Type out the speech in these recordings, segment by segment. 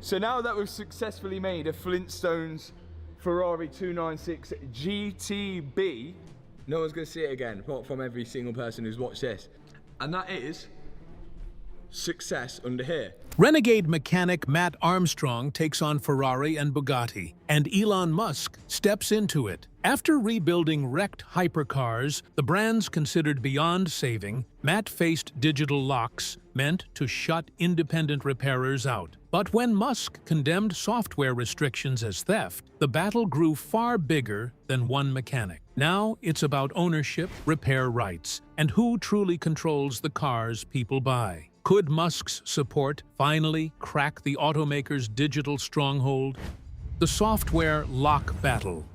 So now that we've successfully made a Flintstones Ferrari 296 GTB, no one's going to see it again, apart from every single person who's watched this. And that is success under here. Renegade mechanic Mat Armstrong takes on Ferrari and Bugatti, and Elon Musk steps into it. After rebuilding wrecked hypercars, the brands considered beyond saving, Mat faced digital locks meant to shut independent repairers out. But when Musk condemned software restrictions as theft, the battle grew far bigger than one mechanic. Now it's about ownership, repair rights, and who truly controls the cars people buy. Could Musk's support finally crack the automakers' digital stronghold? The software lock battle.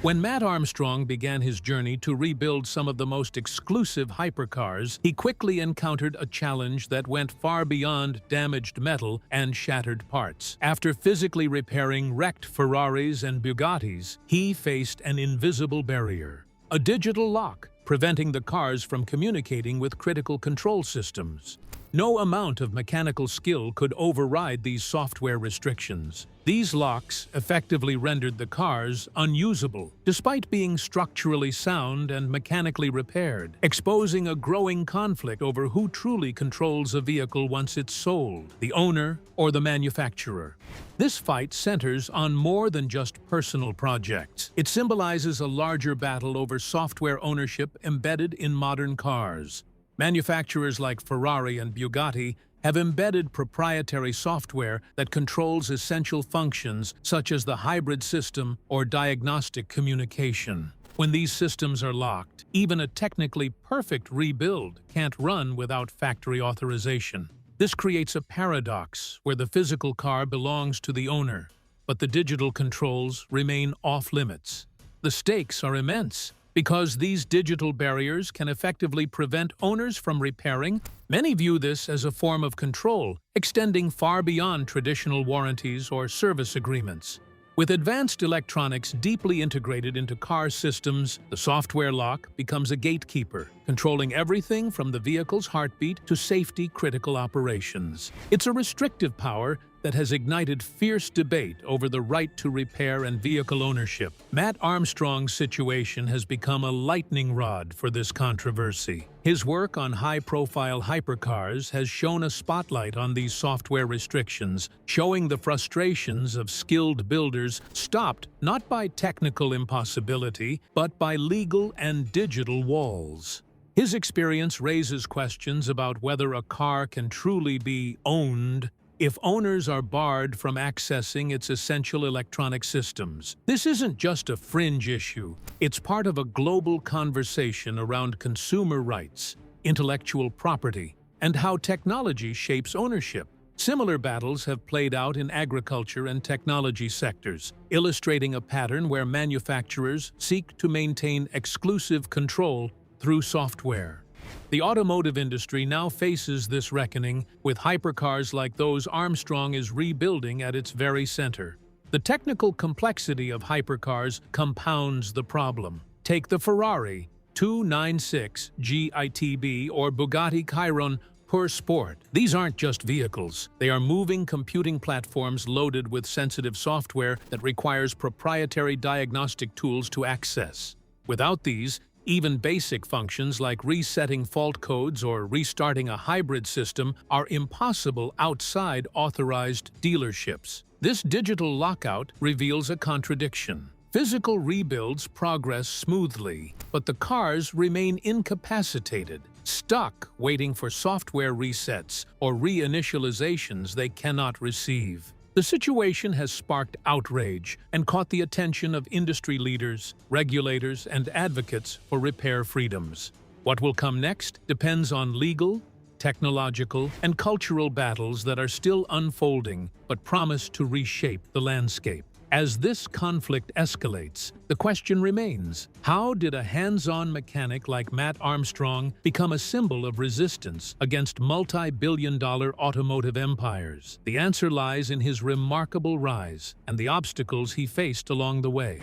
When Mat Armstrong began his journey to rebuild some of the most exclusive hypercars, he quickly encountered a challenge that went far beyond damaged metal and shattered parts. After physically repairing wrecked Ferraris and Bugattis, he faced an invisible barrier: a digital lock, preventing the cars from communicating with critical control systems. No amount of mechanical skill could override these software restrictions. These locks effectively rendered the cars unusable, despite being structurally sound and mechanically repaired, exposing a growing conflict over who truly controls a vehicle once it's sold, the owner or the manufacturer. This fight centers on more than just personal projects. It symbolizes a larger battle over software ownership embedded in modern cars. Manufacturers like Ferrari and Bugatti have embedded proprietary software that controls essential functions such as the hybrid system or diagnostic communication. When these systems are locked, even a technically perfect rebuild can't run without factory authorization. This creates a paradox where the physical car belongs to the owner, but the digital controls remain off-limits. The stakes are immense. Because these digital barriers can effectively prevent owners from repairing, many view this as a form of control, extending far beyond traditional warranties or service agreements. With advanced electronics deeply integrated into car systems, the software lock becomes a gatekeeper, controlling everything from the vehicle's heartbeat to safety-critical operations. It's a restrictive power that has ignited fierce debate over the right to repair and vehicle ownership. Mat Armstrong's situation has become a lightning rod for this controversy. His work on high-profile hypercars has shone a spotlight on these software restrictions, showing the frustrations of skilled builders stopped not by technical impossibility, but by legal and digital walls. His experience raises questions about whether a car can truly be owned if owners are barred from accessing its essential electronic systems. This isn't just a fringe issue, it's part of a global conversation around consumer rights, intellectual property, and how technology shapes ownership. Similar battles have played out in agriculture and technology sectors, illustrating a pattern where manufacturers seek to maintain exclusive control through software. The automotive industry now faces this reckoning, with hypercars like those Armstrong is rebuilding at its very center. The technical complexity of hypercars compounds the problem. Take the Ferrari 296 GTB or Bugatti Chiron Pur Sport. These aren't just vehicles. They are moving computing platforms loaded with sensitive software that requires proprietary diagnostic tools to access. Without these, even basic functions like resetting fault codes or restarting a hybrid system are impossible outside authorized dealerships. This digital lockout reveals a contradiction. Physical rebuilds progress smoothly, but the cars remain incapacitated, stuck waiting for software resets or reinitializations they cannot receive. The situation has sparked outrage and caught the attention of industry leaders, regulators, and advocates for repair freedoms. What will come next depends on legal, technological, and cultural battles that are still unfolding but promise to reshape the landscape. As this conflict escalates, the question remains: how did a hands-on mechanic like Mat Armstrong become a symbol of resistance against multi-billion-dollar automotive empires? The answer lies in his remarkable rise and the obstacles he faced along the way.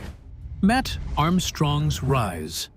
Mat Armstrong's rise.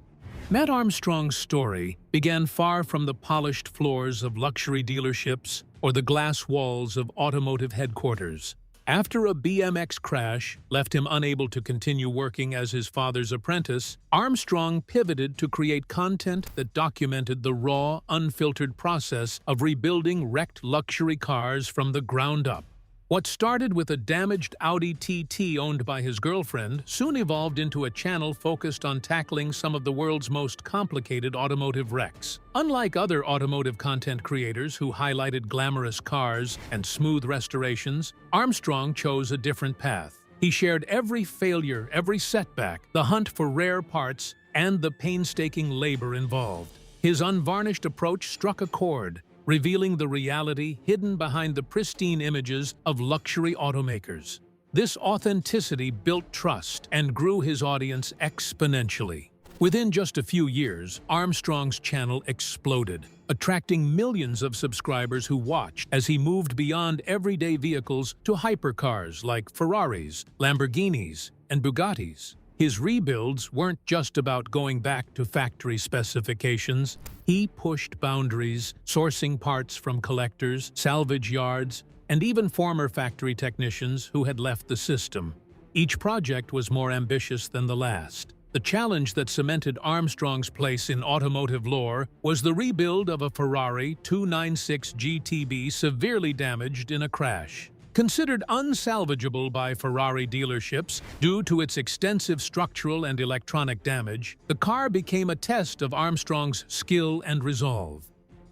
Mat Armstrong's story began far from the polished floors of luxury dealerships or the glass walls of automotive headquarters. After a BMX crash left him unable to continue working as his father's apprentice, Armstrong pivoted to create content that documented the raw, unfiltered process of rebuilding wrecked luxury cars from the ground up. What started with a damaged Audi TT owned by his girlfriend soon evolved into a channel focused on tackling some of the world's most complicated automotive wrecks. Unlike other automotive content creators who highlighted glamorous cars and smooth restorations, Armstrong chose a different path. He shared every failure, every setback, the hunt for rare parts, and the painstaking labor involved. His unvarnished approach struck a chord, revealing the reality hidden behind the pristine images of luxury automakers. This authenticity built trust and grew his audience exponentially. Within just a few years, Armstrong's channel exploded, attracting millions of subscribers who watched as he moved beyond everyday vehicles to hypercars like Ferraris, Lamborghinis, and Bugattis. His rebuilds weren't just about going back to factory specifications. He pushed boundaries, sourcing parts from collectors, salvage yards, and even former factory technicians who had left the system. Each project was more ambitious than the last. The challenge that cemented Armstrong's place in automotive lore was the rebuild of a Ferrari 296 GTB severely damaged in a crash. Considered unsalvageable by Ferrari dealerships due to its extensive structural and electronic damage, the car became a test of Armstrong's skill and resolve.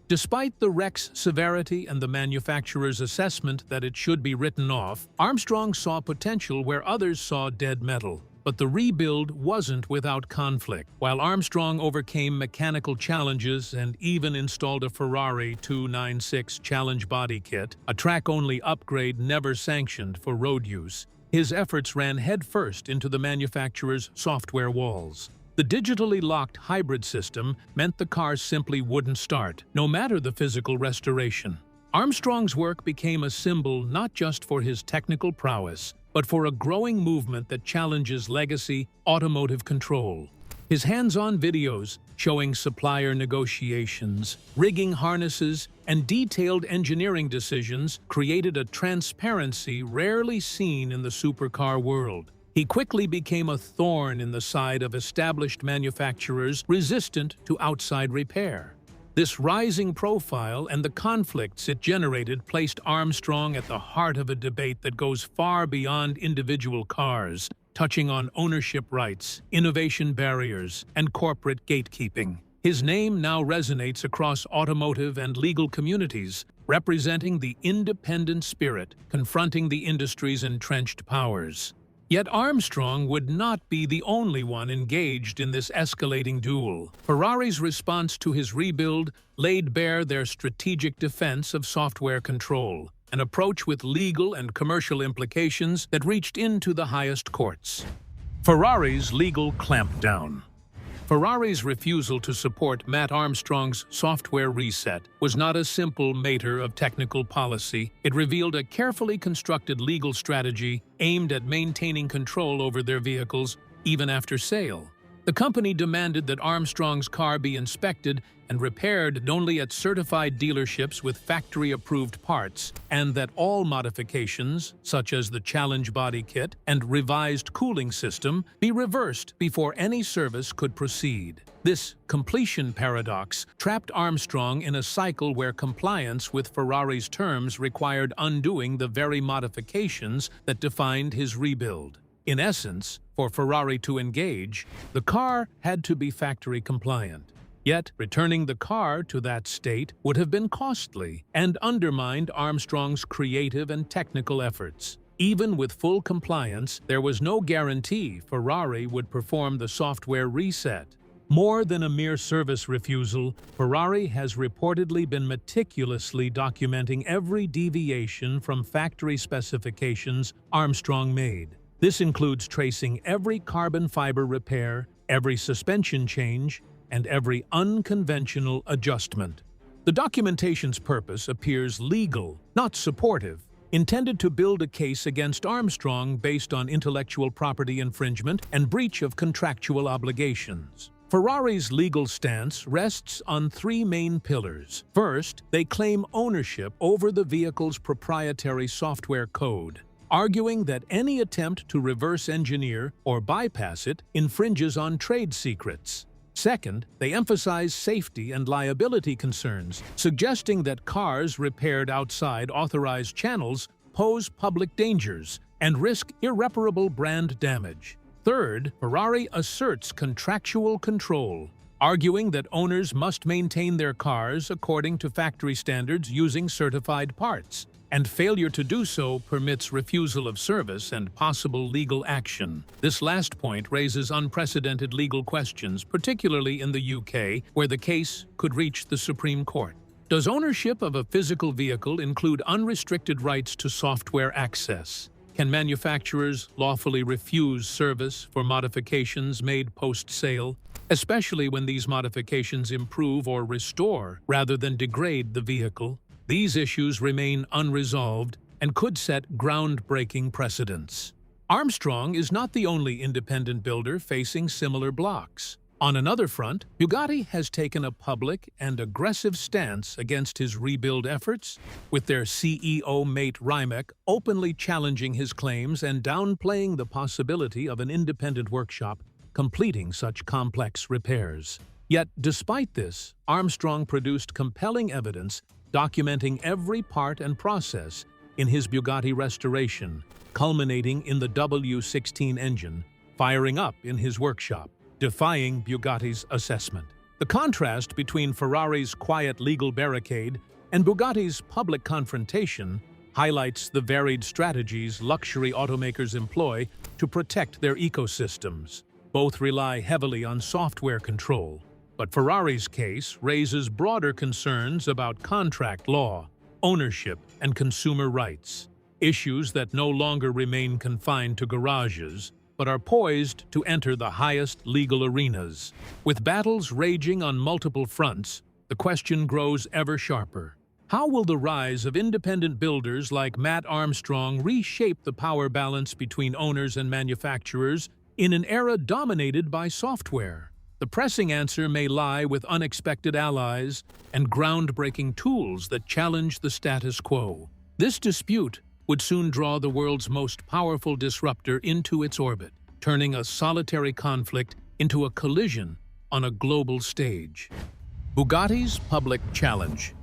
Despite the wreck's severity and the manufacturer's assessment that it should be written off, Armstrong saw potential where others saw dead metal. But the rebuild wasn't without conflict. While Armstrong overcame mechanical challenges and even installed a Ferrari 296 Challenge body kit, a track-only upgrade never sanctioned for road use, his efforts ran headfirst into the manufacturer's software walls. The digitally locked hybrid system meant the car simply wouldn't start, no matter the physical restoration. Armstrong's work became a symbol not just for his technical prowess, but for a growing movement that challenges legacy automotive control. His hands-on videos showing supplier negotiations, rigging harnesses, and detailed engineering decisions created a transparency rarely seen in the supercar world. He quickly became a thorn in the side of established manufacturers resistant to outside repair. This rising profile and the conflicts it generated placed Armstrong at the heart of a debate that goes far beyond individual cars, touching on ownership rights, innovation barriers, and corporate gatekeeping. His name now resonates across automotive and legal communities, representing the independent spirit confronting the industry's entrenched powers. Yet Armstrong would not be the only one engaged in this escalating duel. Ferrari's response to his rebuild laid bare their strategic defense of software control, an approach with legal and commercial implications that reached into the highest courts. Ferrari's legal clampdown. Ferrari's refusal to support Mat Armstrong's software reset was not a simple matter of technical policy. It revealed a carefully constructed legal strategy aimed at maintaining control over their vehicles even after sale. The company demanded that Armstrong's car be inspected and repaired only at certified dealerships with factory-approved parts, and that all modifications, such as the Challenge body kit and revised cooling system, be reversed before any service could proceed. This completion paradox trapped Armstrong in a cycle where compliance with Ferrari's terms required undoing the very modifications that defined his rebuild. In essence, for Ferrari to engage, the car had to be factory compliant. Yet, returning the car to that state would have been costly and undermined Armstrong's creative and technical efforts. Even with full compliance, there was no guarantee Ferrari would perform the software reset. More than a mere service refusal, Ferrari has reportedly been meticulously documenting every deviation from factory specifications Armstrong made. This includes tracing every carbon fiber repair, every suspension change, and every unconventional adjustment. The documentation's purpose appears legal, not supportive, intended to build a case against Armstrong based on intellectual property infringement and breach of contractual obligations. Ferrari's legal stance rests on three main pillars. First, they claim ownership over the vehicle's proprietary software code. arguing that any attempt to reverse engineer or bypass it infringes on trade secrets. Second, they emphasize safety and liability concerns, suggesting that cars repaired outside authorized channels pose public dangers and risk irreparable brand damage. Third, Ferrari asserts contractual control, arguing that owners must maintain their cars according to factory standards using certified parts, and failure to do so permits refusal of service and possible legal action. This last point raises unprecedented legal questions, particularly in the UK, where the case could reach the Supreme Court. Does ownership of a physical vehicle include unrestricted rights to software access? Can manufacturers lawfully refuse service for modifications made post-sale, especially when these modifications improve or restore rather than degrade the vehicle? These issues remain unresolved and could set groundbreaking precedents. Armstrong is not the only independent builder facing similar blocks. On another front, Bugatti has taken a public and aggressive stance against his rebuild efforts, with their CEO Mat Armstrong openly challenging his claims and downplaying the possibility of an independent workshop completing such complex repairs. Yet, despite this, Armstrong produced compelling evidence documenting every part and process in his Bugatti restoration, culminating in the W16 engine firing up in his workshop, defying Bugatti's assessment. The contrast between Ferrari's quiet legal barricade and Bugatti's public confrontation highlights the varied strategies luxury automakers employ to protect their ecosystems. Both rely heavily on software control, but Ferrari's case raises broader concerns about contract law, ownership, and consumer rights, issues that no longer remain confined to garages, but are poised to enter the highest legal arenas. With battles raging on multiple fronts, the question grows ever sharper. How will the rise of independent builders like Mat Armstrong reshape the power balance between owners and manufacturers in an era dominated by software? The pressing answer may lie with unexpected allies and groundbreaking tools that challenge the status quo. This dispute would soon draw the world's most powerful disruptor into its orbit, turning a solitary conflict into a collision on a global stage. Bugatti's public challenge.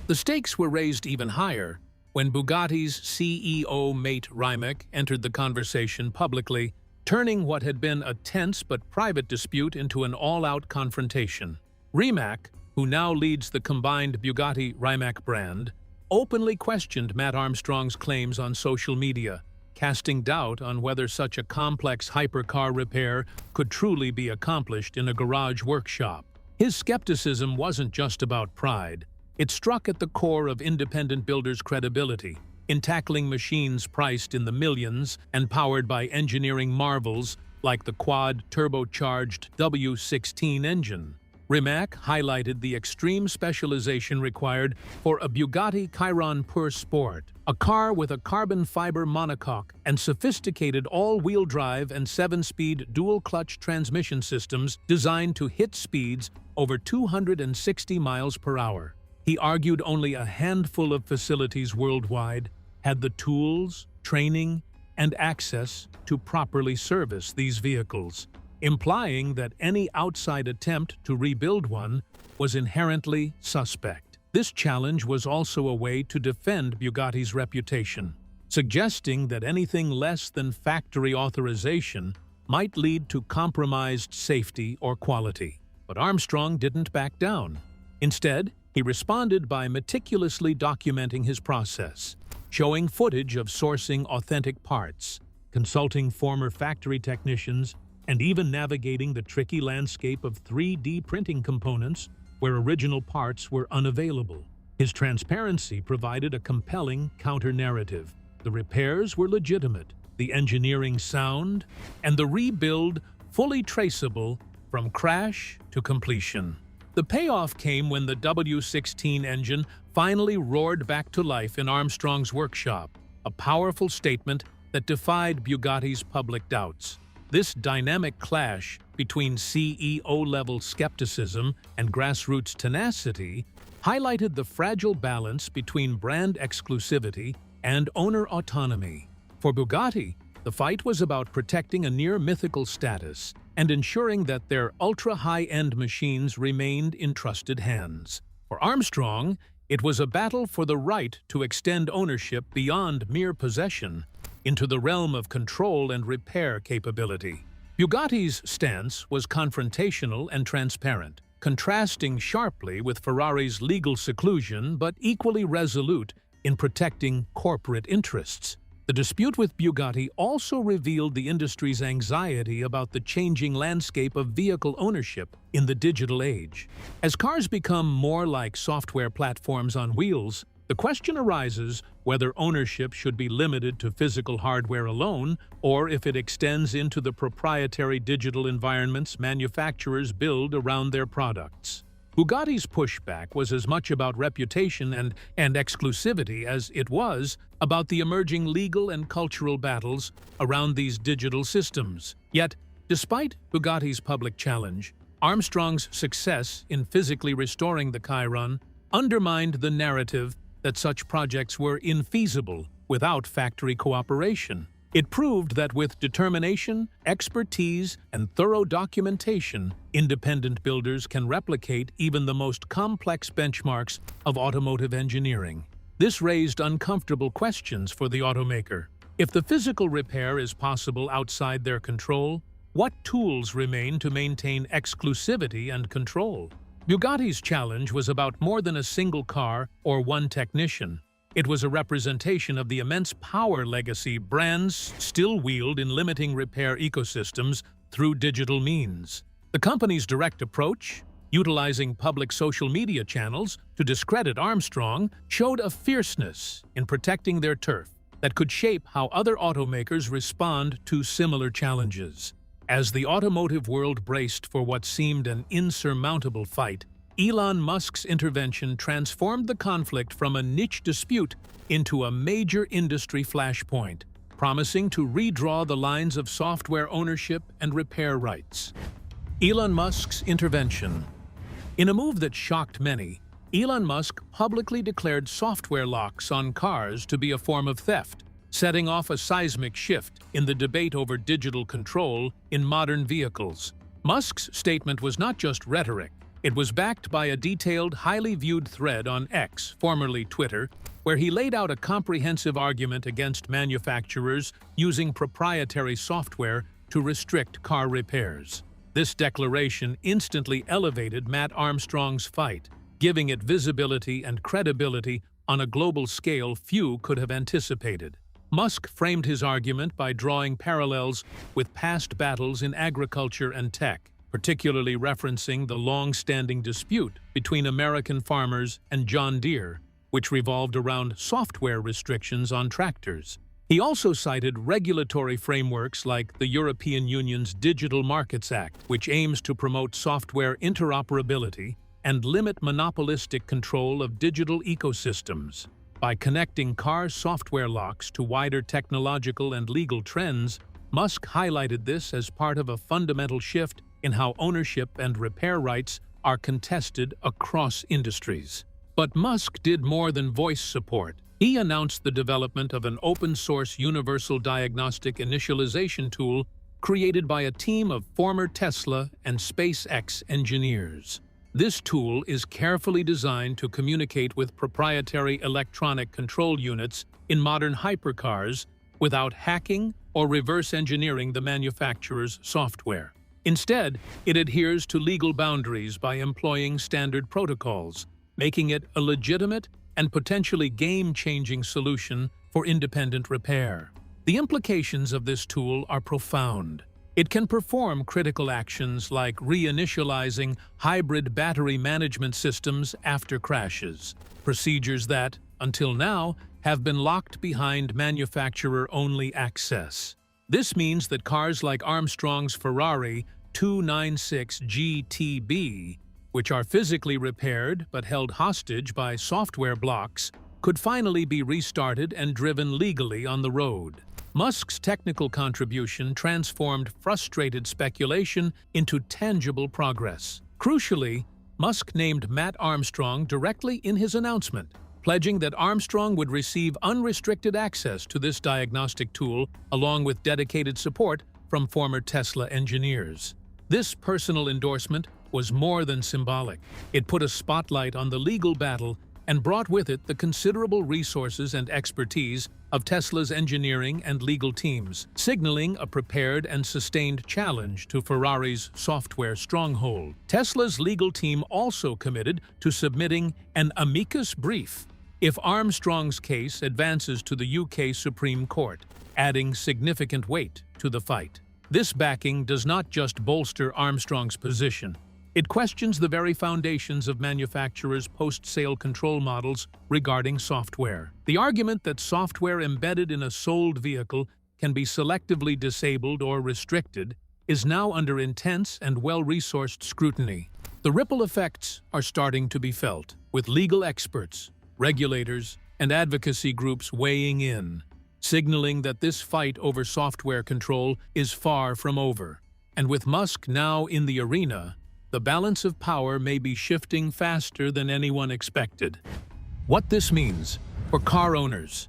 The stakes were raised even higher when Bugatti's CEO Mat Armstrong entered the conversation publicly, turning what had been a tense but private dispute into an all-out confrontation. Rimac, who now leads the combined Bugatti-Rimac brand, openly questioned Mat Armstrong's claims on social media, casting doubt on whether such a complex hypercar repair could truly be accomplished in a garage workshop. His skepticism wasn't just about pride. It struck at the core of independent builders' credibility. In tackling machines priced in the millions and powered by engineering marvels like the quad-turbocharged W16 engine, Rimac highlighted the extreme specialization required for a Bugatti Chiron Pur Sport, a car with a carbon fiber monocoque and sophisticated all-wheel drive and 7-speed dual-clutch transmission systems designed to hit speeds over 260 miles per hour. He argued only a handful of facilities worldwide had the tools, training, and access to properly service these vehicles, implying that any outside attempt to rebuild one was inherently suspect. This challenge was also a way to defend Bugatti's reputation, suggesting that anything less than factory authorization might lead to compromised safety or quality. But Armstrong didn't back down. Instead, he responded by meticulously documenting his process, showing footage of sourcing authentic parts, consulting former factory technicians, and even navigating the tricky landscape of 3D printing components where original parts were unavailable. His transparency provided a compelling counter-narrative. The repairs were legitimate, the engineering sound, and the rebuild fully traceable from crash to completion. The payoff came when the W16 engine finally roared back to life in Armstrong's workshop, a powerful statement that defied Bugatti's public doubts. This dynamic clash between CEO-level skepticism and grassroots tenacity highlighted the fragile balance between brand exclusivity and owner autonomy. For Bugatti, the fight was about protecting a near-mythical status and ensuring that their ultra-high-end machines remained in trusted hands. For Armstrong, it was a battle for the right to extend ownership beyond mere possession into the realm of control and repair capability. Bugatti's stance was confrontational and transparent, contrasting sharply with Ferrari's legal seclusion but equally resolute in protecting corporate interests. The dispute with Bugatti also revealed the industry's anxiety about the changing landscape of vehicle ownership in the digital age. As cars become more like software platforms on wheels, the question arises whether ownership should be limited to physical hardware alone or if it extends into the proprietary digital environments manufacturers build around their products. Bugatti's pushback was as much about reputation and exclusivity as it was about the emerging legal and cultural battles around these digital systems. Yet, despite Bugatti's public challenge, Armstrong's success in physically restoring the Chiron undermined the narrative that such projects were infeasible without factory cooperation. It proved that with determination, expertise, and thorough documentation, independent builders can replicate even the most complex benchmarks of automotive engineering. This raised uncomfortable questions for the automaker. If the physical repair is possible outside their control, what tools remain to maintain exclusivity and control? Bugatti's challenge was about more than a single car or one technician. It was a representation of the immense power legacy brands still wield in limiting repair ecosystems through digital means. The company's direct approach, utilizing public social media channels to discredit Armstrong, showed a fierceness in protecting their turf that could shape how other automakers respond to similar challenges. As the automotive world braced for what seemed an insurmountable fight, Elon Musk's intervention transformed the conflict from a niche dispute into a major industry flashpoint, promising to redraw the lines of software ownership and repair rights. Elon Musk's intervention. In a move that shocked many, Elon Musk publicly declared software locks on cars to be a form of theft, setting off a seismic shift in the debate over digital control in modern vehicles. Musk's statement was not just rhetoric. It was backed by a detailed, highly viewed thread on X, formerly Twitter, where he laid out a comprehensive argument against manufacturers using proprietary software to restrict car repairs. This declaration instantly elevated Mat Armstrong's fight, giving it visibility and credibility on a global scale few could have anticipated. Musk framed his argument by drawing parallels with past battles in agriculture and tech, particularly referencing the long-standing dispute between American farmers and John Deere, which revolved around software restrictions on tractors. He also cited regulatory frameworks like the European Union's Digital Markets Act, which aims to promote software interoperability and limit monopolistic control of digital ecosystems. By connecting car software locks to wider technological and legal trends, Musk highlighted this as part of a fundamental shift in how ownership and repair rights are contested across industries. But Musk did more than voice support. He announced the development of an open-source universal diagnostic initialization tool created by a team of former Tesla and SpaceX engineers. This tool is carefully designed to communicate with proprietary electronic control units in modern hypercars without hacking or reverse engineering the manufacturer's software. Instead, it adheres to legal boundaries by employing standard protocols, making it a legitimate and potentially game-changing solution for independent repair. The implications of this tool are profound. It can perform critical actions like reinitializing hybrid battery management systems after crashes, procedures that, until now, have been locked behind manufacturer-only access. This means that cars like Armstrong's Ferrari 296 GTB, which are physically repaired but held hostage by software blocks, could finally be restarted and driven legally on the road. Musk's technical contribution transformed frustrated speculation into tangible progress. Crucially, Musk named Mat Armstrong directly in his announcement, pledging that Armstrong would receive unrestricted access to this diagnostic tool along with dedicated support from former Tesla engineers. This personal endorsement was more than symbolic. It put a spotlight on the legal battle and brought with it the considerable resources and expertise of Tesla's engineering and legal teams, signaling a prepared and sustained challenge to Ferrari's software stronghold. Tesla's legal team also committed to submitting an amicus brief if Armstrong's case advances to the UK Supreme Court, adding significant weight to the fight. This backing does not just bolster Armstrong's position. It questions the very foundations of manufacturers' post-sale control models regarding software. The argument that software embedded in a sold vehicle can be selectively disabled or restricted is now under intense and well-resourced scrutiny. The ripple effects are starting to be felt, with legal experts, regulators, and advocacy groups weighing in, signaling that this fight over software control is far from over. And with Musk now in the arena, the balance of power may be shifting faster than anyone expected. What this means for car owners.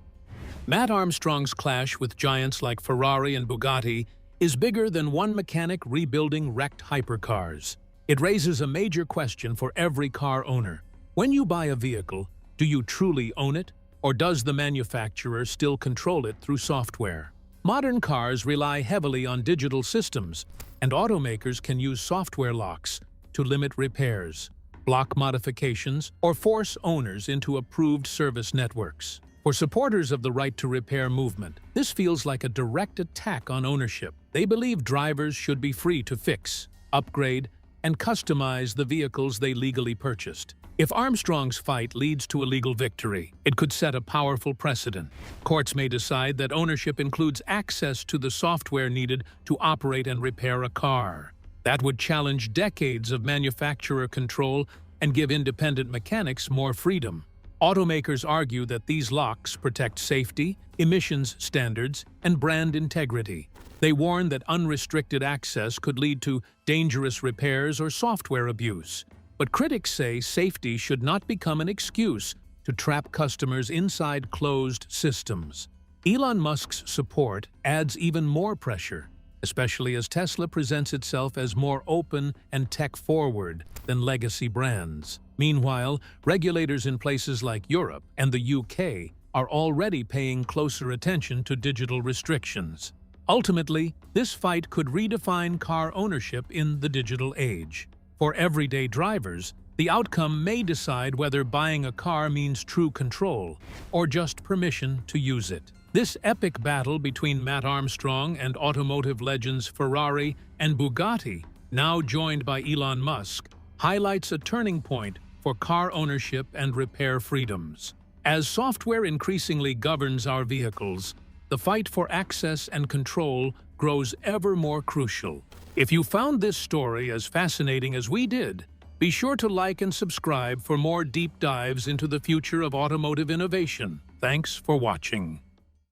Mat Armstrong's clash with giants like Ferrari and Bugatti is bigger than one mechanic rebuilding wrecked hypercars. It raises a major question for every car owner. When you buy a vehicle, do you truly own it, or does the manufacturer still control it through software? Modern cars rely heavily on digital systems, and automakers can use software locks to limit repairs, block modifications, or force owners into approved service networks. For supporters of the right to repair movement, this feels like a direct attack on ownership. They believe drivers should be free to fix, upgrade, and customize the vehicles they legally purchased. If Armstrong's fight leads to a legal victory, it could set a powerful precedent. Courts may decide that ownership includes access to the software needed to operate and repair a car. That would challenge decades of manufacturer control and give independent mechanics more freedom. Automakers argue that these locks protect safety, emissions standards, and brand integrity. They warn that unrestricted access could lead to dangerous repairs or software abuse. But critics say safety should not become an excuse to trap customers inside closed systems. Elon Musk's support adds even more pressure, especially as Tesla presents itself as more open and tech-forward than legacy brands. Meanwhile, regulators in places like Europe and the UK are already paying closer attention to digital restrictions. Ultimately, this fight could redefine car ownership in the digital age. For everyday drivers, the outcome may decide whether buying a car means true control or just permission to use it. This epic battle between Mat Armstrong and automotive legends Ferrari and Bugatti, now joined by Elon Musk, highlights a turning point for car ownership and repair freedoms. As software increasingly governs our vehicles, the fight for access and control grows ever more crucial. If you found this story as fascinating as we did, be sure to like and subscribe for more deep dives into the future of automotive innovation. Thanks for watching.